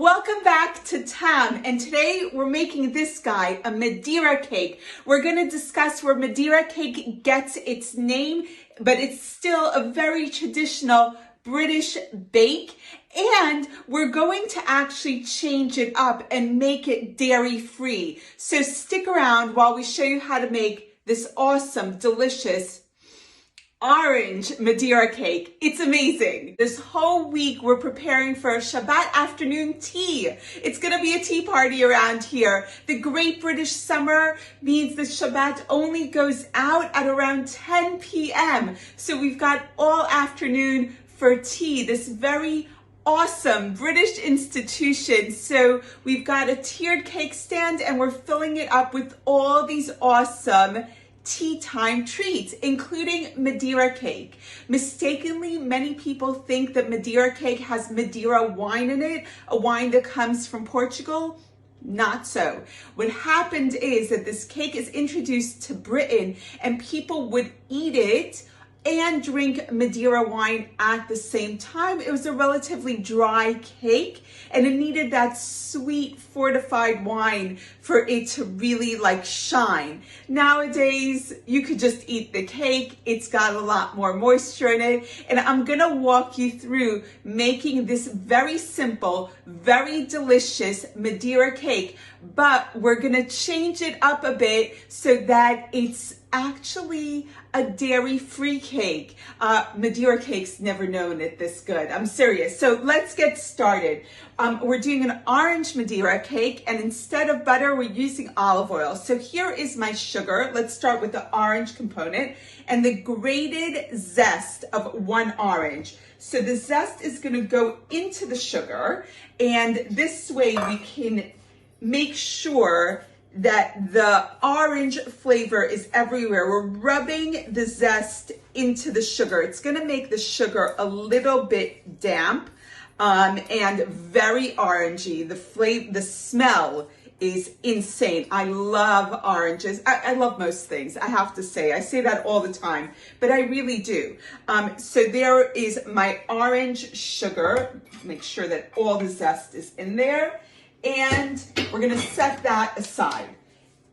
Welcome back to Tam, and today we're making this guy a Madeira cake. We're going to discuss where Madeira cake gets its name, but it's still a very traditional British bake, and we're going to actually change it up and make it dairy-free. So stick around while we show you how to make this awesome, delicious orange Madeira cake. It's amazing. This whole week we're preparing for a Shabbat afternoon tea. It's gonna be a tea party around here. The Great British Summer means the Shabbat only goes out at around 10 p.m. So we've got all afternoon for tea, this very awesome British institution. So we've got a tiered cake stand and we're filling it up with all these awesome tea time treats, including Madeira cake. Mistakenly, many people think that Madeira cake has Madeira wine in it, a wine that comes from Portugal. Not so. What happened is that this cake is introduced to Britain and people would eat it and drink Madeira wine at the same time. It was a relatively dry cake and it needed that sweet fortified wine for it to really shine. Nowadays, you could just eat the cake. It's got a lot more moisture in it. And I'm gonna walk you through making this very simple, very delicious Madeira cake, but we're gonna change it up a bit so that it's actually a dairy-free cake. Madeira cake's never known it this good. I'm serious. So let's get started. We're doing an orange Madeira cake, and instead of butter, we're using olive oil. So here is my sugar. Let's start with the orange component and the grated zest of 1 orange. So the zest is going to go into the sugar, and this way we can make sure that the orange flavor is everywhere. We're rubbing the zest into the sugar. It's gonna make the sugar a little bit damp and very orangey. The smell is insane. I love oranges. I love most things, I have to say. I say that all the time, but I really do. So there is my orange sugar. Make sure that all the zest is in there. And we're gonna set that aside.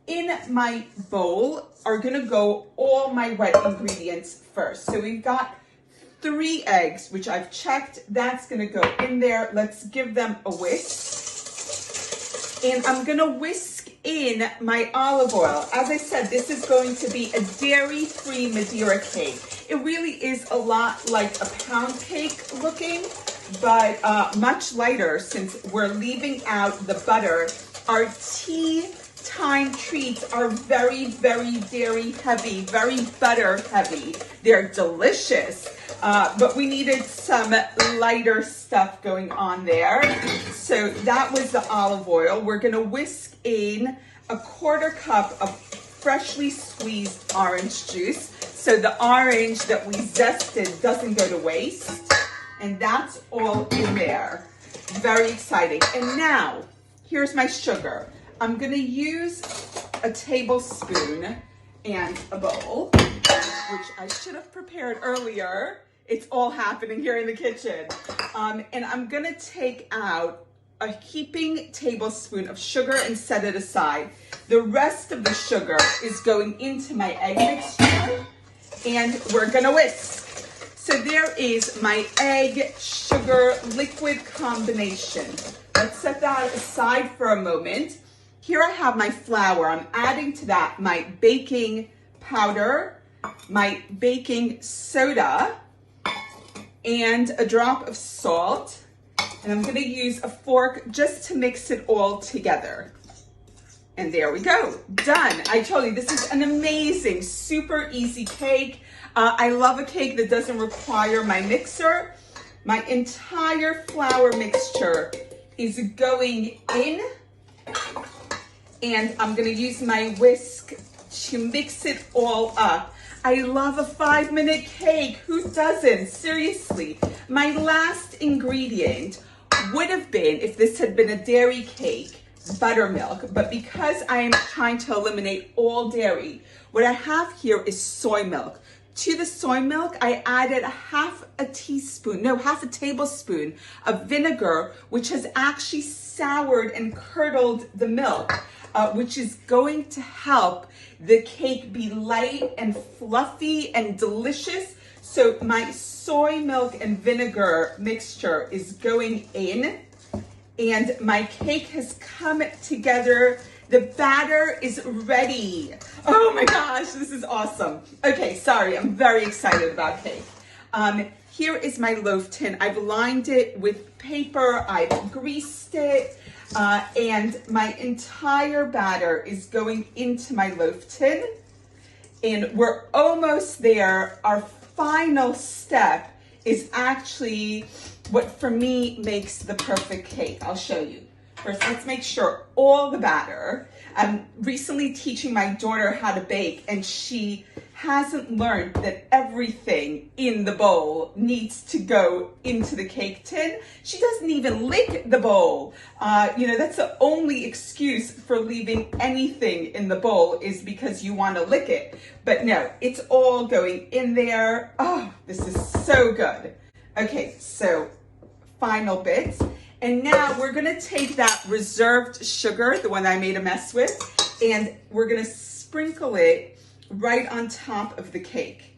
In my bowl are gonna go all my wet ingredients first. So we've got 3 eggs, which I've checked. That's gonna go in there. Let's give them a whisk. And I'm gonna whisk in my olive oil. As I said, this is going to be a dairy-free Madeira cake. It really is a lot like a pound cake looking, but much lighter since we're leaving out the butter. Our tea time treats are very, very dairy heavy, very butter heavy. They're delicious, but we needed some lighter stuff going on there. So that was the olive oil. We're gonna whisk in a 1/4 cup of freshly squeezed orange juice. So the orange that we zested doesn't go to waste. And that's all in there. Very exciting. And now, here's my sugar. I'm gonna use a tablespoon and a bowl, which I should have prepared earlier. It's all happening here in the kitchen. And I'm gonna take out a heaping tablespoon of sugar and set it aside. The rest of the sugar is going into my egg mixture, and we're gonna whisk. So there is my egg sugar liquid combination. Let's set that aside for a moment. Here I have my flour. I'm adding to that my baking powder, my baking soda, and a drop of salt. And I'm gonna use a fork just to mix it all together. And there we go, done. I told you, this is an amazing, super easy cake. I love a cake that doesn't require my mixer. My entire flour mixture is going in, and I'm gonna use my whisk to mix it all up. I love a 5-minute cake, who doesn't? Seriously. My last ingredient would have been, if this had been a dairy cake, buttermilk, but because I am trying to eliminate all dairy, what I have here is soy milk. To the soy milk, I added half a tablespoon of vinegar, which has actually soured and curdled the milk, which is going to help the cake be light and fluffy and delicious. So my soy milk and vinegar mixture is going in, and my cake has come together. The batter is ready. Oh my gosh, this is awesome. Okay, sorry, I'm very excited about cake. Here is my loaf tin. I've lined it with paper, I've greased it, and my entire batter is going into my loaf tin. And we're almost there. Our final step is actually what for me makes the perfect cake. I'll show you. First, let's make sure all the batter. I'm recently teaching my daughter how to bake, and she hasn't learned that everything in the bowl needs to go into the cake tin. She doesn't even lick the bowl. That's the only excuse for leaving anything in the bowl is because you want to lick it. But no, it's all going in there. Oh, this is so good. Okay, so final bits. And now we're gonna take that reserved sugar, the one I made a mess with, and we're gonna sprinkle it right on top of the cake.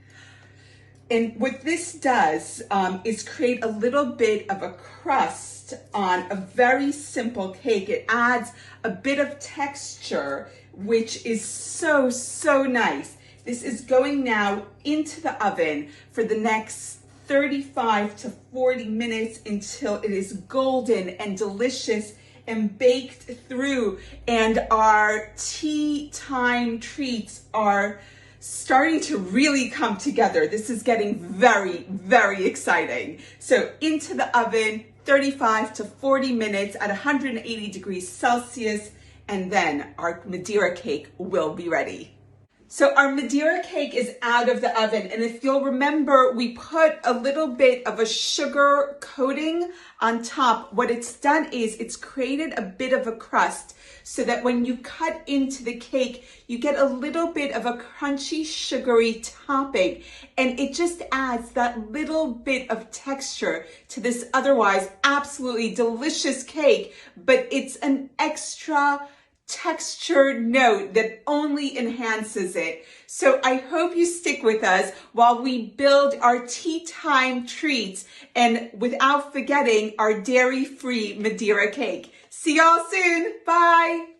And what this does is create a little bit of a crust on a very simple cake. It adds a bit of texture, which is so, so nice. This is going now into the oven for the next 35 to 40 minutes until it is golden and delicious and baked through. And our tea time treats are starting to really come together. This is getting very, very exciting. So into the oven, 35 to 40 minutes at 180 degrees Celsius, and then our Madeira cake will be ready. So our Madeira cake is out of the oven, and if you'll remember, we put a little bit of a sugar coating on top. What it's done is it's created a bit of a crust so that when you cut into the cake, you get a little bit of a crunchy, sugary topping, and it just adds that little bit of texture to this otherwise absolutely delicious cake, but it's an extra texture note that only enhances it. So I hope you stick with us while we build our tea time treats, and without forgetting our dairy-free Madeira cake. See y'all soon. Bye.